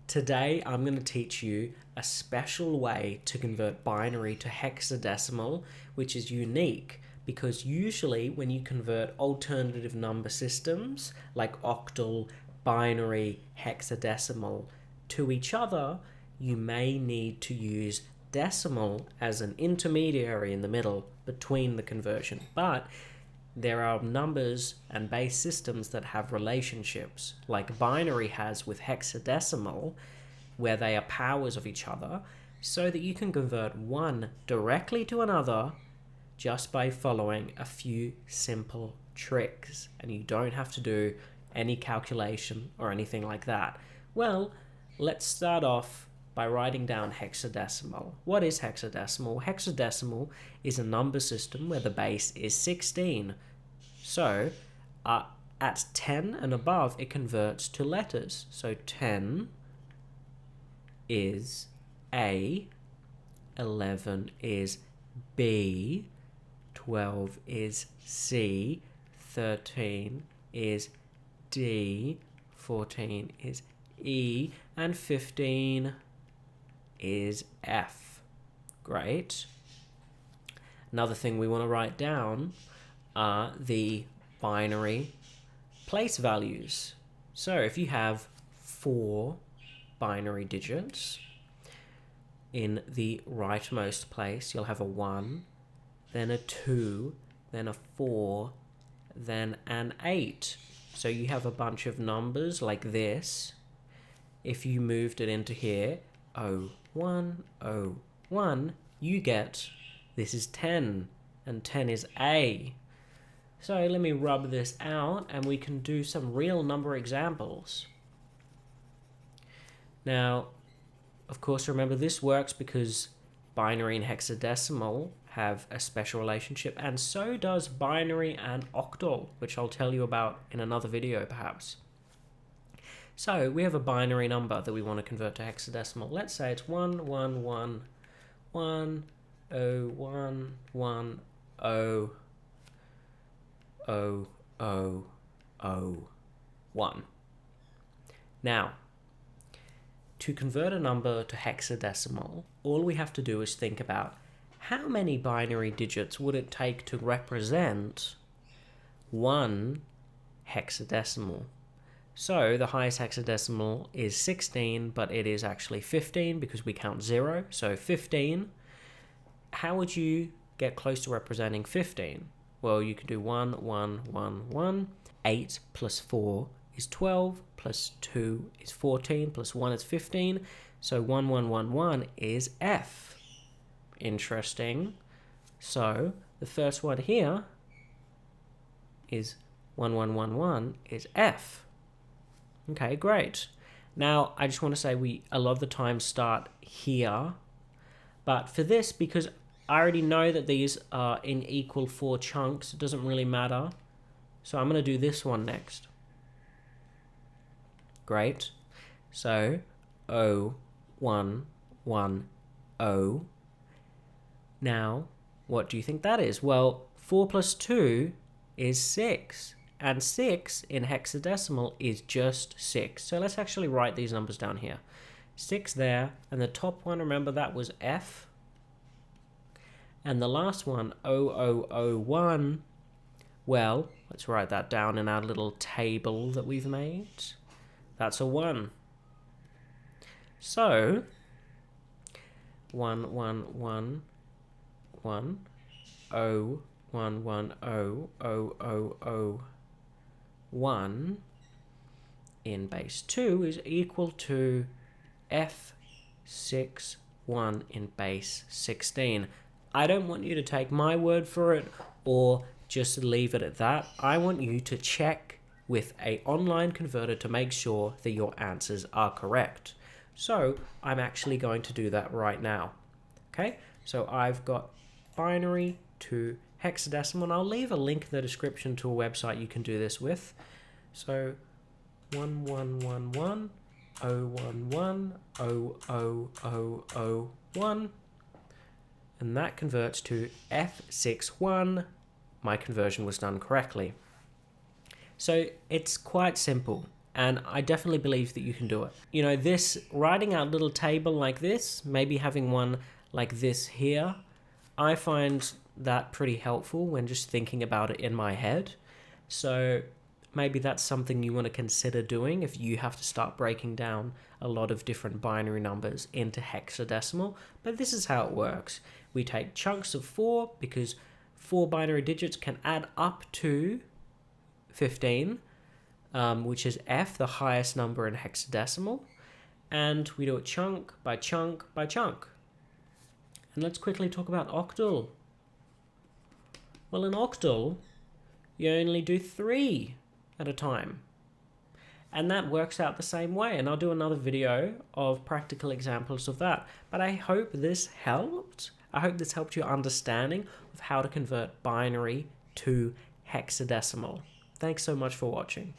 Today I'm going to teach you a special way to convert binary to hexadecimal, which is unique because usually when you convert alternative number systems like octal, binary, hexadecimal to each other, you may need to use decimal as an intermediary in the middle between the conversion. But there are numbers and base systems that have relationships, like binary has with hexadecimal, where they are powers of each other, so that you can convert one directly to another just by following a few simple tricks, and you don't have to do any calculation or anything like that. Well, let's start off by writing down hexadecimal. What is hexadecimal? Hexadecimal is a number system where the base is 16. So at 10 and above, it converts to letters. So 10 is A, 11 is B, 12 is C, 13 is D, 14 is E, and 15 is F. Great. Another thing we want to write down are the binary place values. So if you have 4 binary digits, in the rightmost place you'll have a 1, then a 2, then a 4, then an 8. So you have a bunch of numbers like this. If you moved it into here, 0, 1, 0, 1, you get, this is 10, and 10 is A. So let me rub this out and we can do some real number examples. Now, of course, remember this works because binary and hexadecimal have a special relationship, and so does binary and octal, which I'll tell you about in another video perhaps. So we have a binary number that we want to convert to hexadecimal. Let's say it's 1, 1, 1, 1, 0, 1, 1, 0, 0, 0, 0, 1. Now, to convert a number to hexadecimal, all we have to do is think about how many binary digits would it take to represent one hexadecimal. So the highest hexadecimal is 16, but it is actually 15 because we count 0. So 15. How would you get close to representing 15? Well, you could do 1, 1, 1, 1. 8 plus 4 is 12, plus 2 is 14, plus 1 is 15. So 1, 1, 1, 1 is F. Interesting. So the first one here is 1, 1, 1, 1 is F. Okay, great. Now, I just want to say we a lot of the time start here, but for this, because I already know that these are in equal 4 chunks, it doesn't really matter. So I'm going to do this one next. Great. So 0, 1, 1, 0. Now, what do you think that is? Well, 4 plus 2 is 6. And 6 in hexadecimal is just 6. So let's actually write these numbers down here. 6 there, and the top one, remember that was F. And the last one, 0001, well, let's write that down in our little table that we've made. That's a 1. So, 1, 1, 1, 1, 0, 1, 1, 0, 0, 0, 0, 1 in base 2 is equal to F6, 1 in base 16. I don't want you to take my word for it or just leave it at that. I want you to check with an online converter to make sure that your answers are correct. So I'm actually going to do that right now. Okay, so I've got binary to hexadecimal, and I'll leave a link in the description to a website you can do this with. So 1, 1, 1, 1, 0, 1, 1, 0, 0, 0, 0, 1. And that converts to F61. My conversion was done correctly. So it's quite simple. And I definitely believe that you can do it. You know, this, writing out a little table like this, maybe having one like this here, I find that pretty helpful when just thinking about it in my head. So maybe that's something you want to consider doing if you have to start breaking down a lot of different binary numbers into hexadecimal. But this is how it works. We take chunks of 4 because 4 binary digits can add up to 15, which is F, the highest number in hexadecimal. And we do it chunk by chunk by chunk. And let's quickly talk about octal. Well, in octal, you only do 3 at a time. And that works out the same way. And I'll do another video of practical examples of that. But I hope this helped. I hope this helped your understanding of how to convert binary to hexadecimal. Thanks so much for watching.